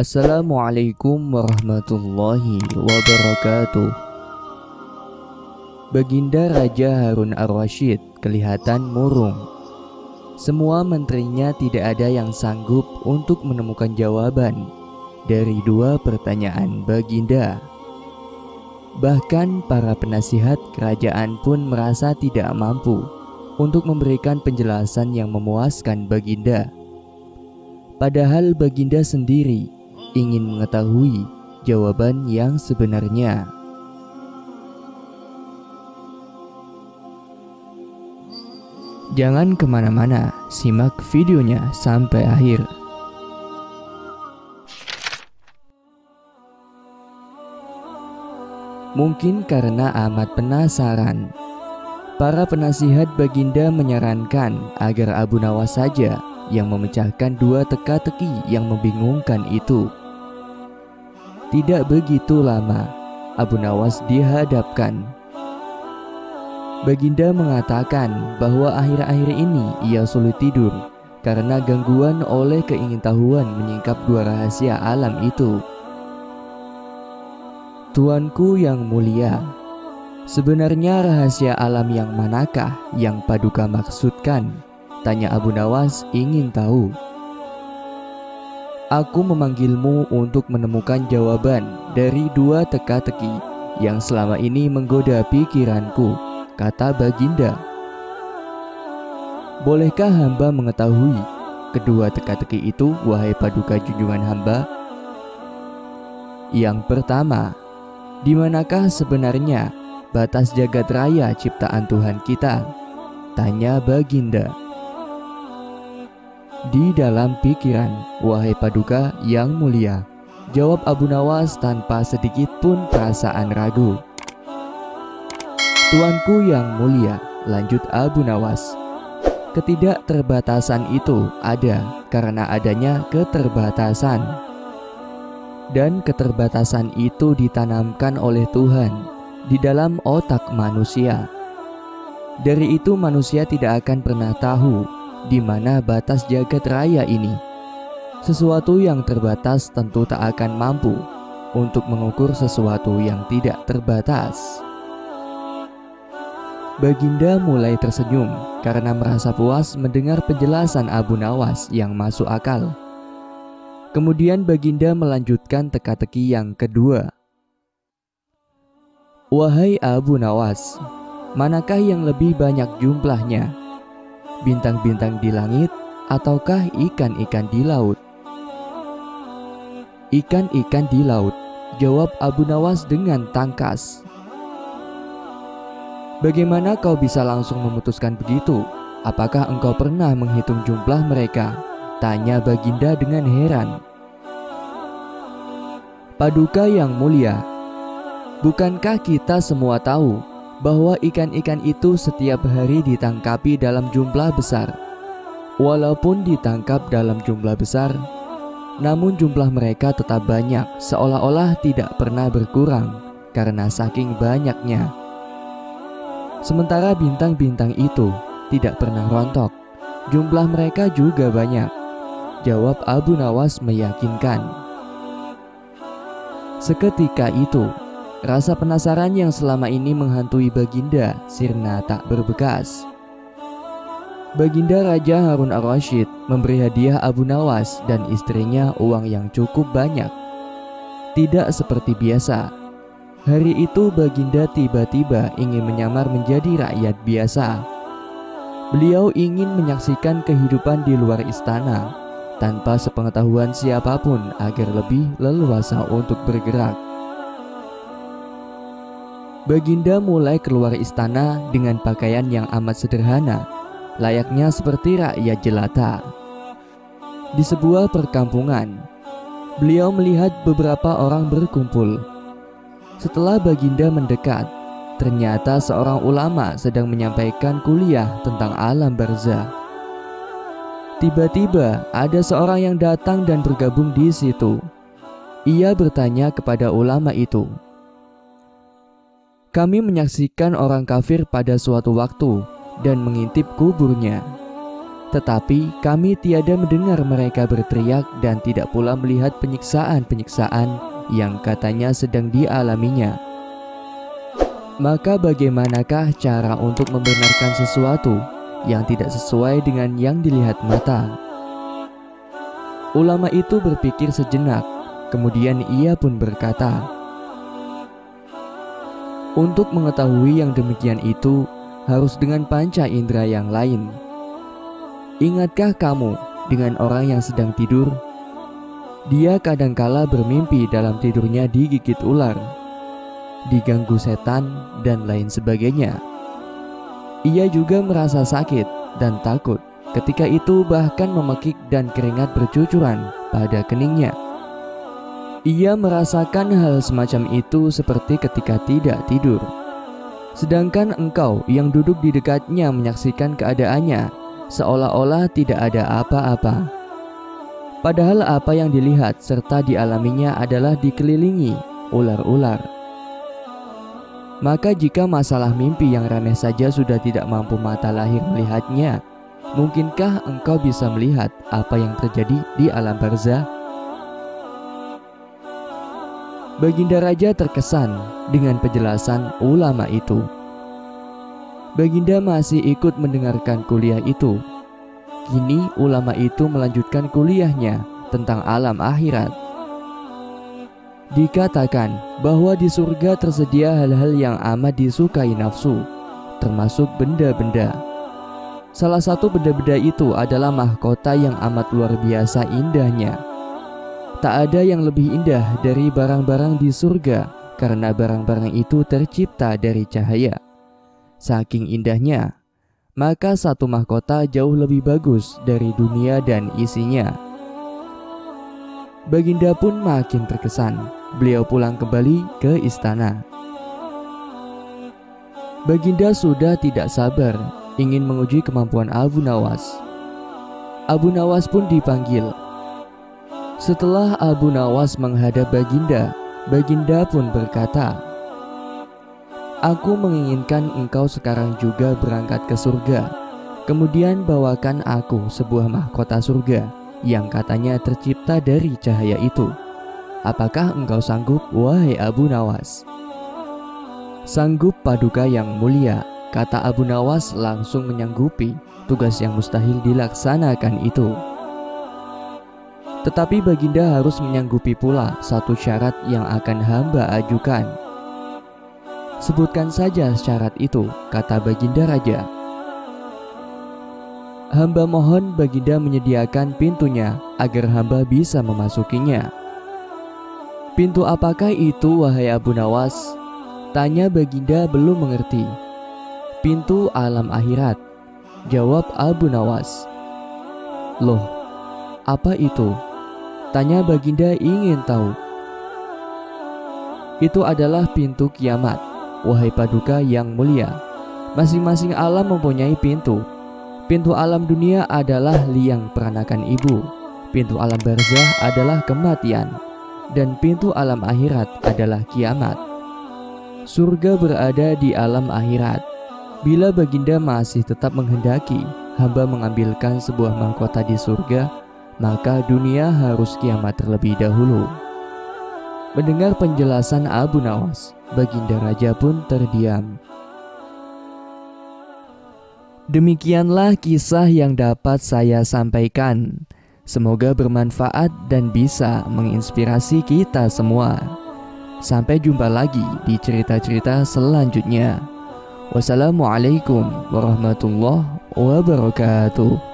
Assalamualaikum warahmatullahi wabarakatuh. Baginda Raja Harun ar-Rasyid kelihatan murung. Semua menterinya tidak ada yang sanggup untuk menemukan jawaban dari dua pertanyaan Baginda. Bahkan para penasihat kerajaan pun merasa tidak mampu untuk memberikan penjelasan yang memuaskan Baginda. Padahal Baginda sendiri ingin mengetahui jawaban yang sebenarnya. Jangan kemana-mana, simak videonya sampai akhir. Mungkin karena amat penasaran, para penasihat Baginda menyarankan agar Abu Nawas saja yang memecahkan dua teka-teki yang membingungkan itu. Tidak begitu lama, Abu Nawas dihadapkan. Baginda mengatakan bahwa akhir-akhir ini ia sulit tidur karena gangguan oleh keingintahuan menyingkap dua rahasia alam itu. Tuanku yang mulia, sebenarnya rahasia alam yang manakah yang Paduka maksudkan? Tanya Abu Nawas ingin tahu. Aku memanggilmu untuk menemukan jawaban dari dua teka-teki yang selama ini menggoda pikiranku, kata Baginda. Bolehkah hamba mengetahui kedua teka-teki itu, wahai Paduka junjungan hamba? Yang pertama, di manakah sebenarnya batas jagat raya ciptaan Tuhan kita? Tanya Baginda. Di dalam pikiran, wahai Paduka yang mulia, jawab Abu Nawas tanpa sedikit pun perasaan ragu. Tuanku yang mulia, lanjut Abu Nawas, ketidakterbatasan itu ada karena adanya keterbatasan. Dan keterbatasan itu ditanamkan oleh Tuhan di dalam otak manusia. Dari itu manusia tidak akan pernah tahu di mana batas jagat raya ini. Sesuatu yang terbatas tentu tak akan mampu untuk mengukur sesuatu yang tidak terbatas. Baginda mulai tersenyum karena merasa puas mendengar penjelasan Abu Nawas yang masuk akal. Kemudian Baginda melanjutkan teka-teki yang kedua. Wahai Abu Nawas, manakah yang lebih banyak jumlahnya? Bintang-bintang di langit ataukah ikan-ikan di laut? Ikan-ikan di laut, jawab Abu Nawas dengan tangkas. Bagaimana kau bisa langsung memutuskan begitu? Apakah engkau pernah menghitung jumlah mereka? Tanya Baginda dengan heran. Paduka yang mulia, bukankah kita semua tahu bahwa ikan-ikan itu setiap hari ditangkapi dalam jumlah besar? Walaupun ditangkap dalam jumlah besar, namun jumlah mereka tetap banyak, seolah-olah tidak pernah berkurang karena saking banyaknya. Sementara bintang-bintang itu tidak pernah rontok, jumlah mereka juga banyak, jawab Abu Nawas meyakinkan. Seketika itu, rasa penasaran yang selama ini menghantui Baginda sirna tak berbekas. Baginda Raja Harun ar-Rasyid memberi hadiah Abu Nawas dan istrinya uang yang cukup banyak. Tidak seperti biasa, hari itu Baginda tiba-tiba ingin menyamar menjadi rakyat biasa. Beliau ingin menyaksikan kehidupan di luar istana tanpa sepengetahuan siapapun agar lebih leluasa untuk bergerak. Baginda mulai keluar istana dengan pakaian yang amat sederhana, layaknya seperti rakyat jelata. Di sebuah perkampungan, beliau melihat beberapa orang berkumpul. Setelah Baginda mendekat, ternyata seorang ulama sedang menyampaikan kuliah tentang alam barzah. Tiba-tiba ada seorang yang datang dan bergabung di situ. Ia bertanya kepada ulama itu, "Kami menyaksikan orang kafir pada suatu waktu dan mengintip kuburnya. Tetapi kami tiada mendengar mereka berteriak dan tidak pula melihat penyiksaan-penyiksaan yang katanya sedang dialaminya. Maka bagaimanakah cara untuk membenarkan sesuatu yang tidak sesuai dengan yang dilihat mata? Ulama itu berpikir sejenak, kemudian ia pun berkata, untuk mengetahui yang demikian itu harus dengan panca indera yang lain. Ingatkah kamu dengan orang yang sedang tidur? Dia kadangkala bermimpi dalam tidurnya digigit ular, diganggu setan, dan lain sebagainya. Ia juga merasa sakit dan takut. Ketika itu bahkan memekik dan keringat bercucuran pada keningnya. Ia merasakan hal semacam itu seperti ketika tidak tidur. Sedangkan engkau yang duduk di dekatnya menyaksikan keadaannya seolah-olah tidak ada apa-apa. Padahal apa yang dilihat serta dialaminya adalah dikelilingi ular-ular. Maka jika masalah mimpi yang remeh saja sudah tidak mampu mata lahir melihatnya, mungkinkah engkau bisa melihat apa yang terjadi di alam barzah? Baginda Raja terkesan dengan penjelasan ulama itu. Baginda masih ikut mendengarkan kuliah itu. Kini ulama itu melanjutkan kuliahnya tentang alam akhirat. Dikatakan bahwa di surga tersedia hal-hal yang amat disukai nafsu, termasuk benda-benda. Salah satu benda-benda itu adalah mahkota yang amat luar biasa indahnya. Tak ada yang lebih indah dari barang-barang di surga, karena barang-barang itu tercipta dari cahaya. Saking indahnya, maka satu mahkota jauh lebih bagus dari dunia dan isinya. Baginda pun makin terkesan. Beliau pulang kembali ke istana. Baginda sudah tidak sabar ingin menguji kemampuan Abu Nawas. Abu Nawas pun dipanggil. Setelah Abu Nawas menghadap Baginda, Baginda pun berkata, aku menginginkan engkau sekarang juga berangkat ke surga. Kemudian bawakan aku sebuah mahkota surga yang katanya tercipta dari cahaya itu. Apakah engkau sanggup, wahai Abu Nawas? Sanggup paduka yang mulia, kata Abu Nawas langsung menyanggupi tugas yang mustahil dilaksanakan itu. Tetapi Baginda harus menyanggupi pula satu syarat yang akan hamba ajukan. Sebutkan saja syarat itu, kata Baginda Raja. Hamba mohon Baginda menyediakan pintunya agar hamba bisa memasukinya. Pintu apakah itu, wahai Abu Nawas? Tanya Baginda belum mengerti. Pintu alam akhirat, jawab Abu Nawas. Loh, apa itu? Tanya Baginda ingin tahu. Itu adalah pintu kiamat, wahai paduka yang mulia. Masing-masing alam mempunyai pintu. Pintu alam dunia adalah liang peranakan ibu. Pintu alam barzah adalah kematian. Dan pintu alam akhirat adalah kiamat. Surga berada di alam akhirat. Bila Baginda masih tetap menghendaki hamba mengambilkan sebuah mahkota di surga, maka dunia harus kiamat terlebih dahulu. Mendengar penjelasan Abu Nawas, Baginda Raja pun terdiam. Demikianlah kisah yang dapat saya sampaikan. Semoga bermanfaat dan bisa menginspirasi kita semua. Sampai jumpa lagi di cerita-cerita selanjutnya. Wassalamualaikum warahmatullahi wabarakatuh.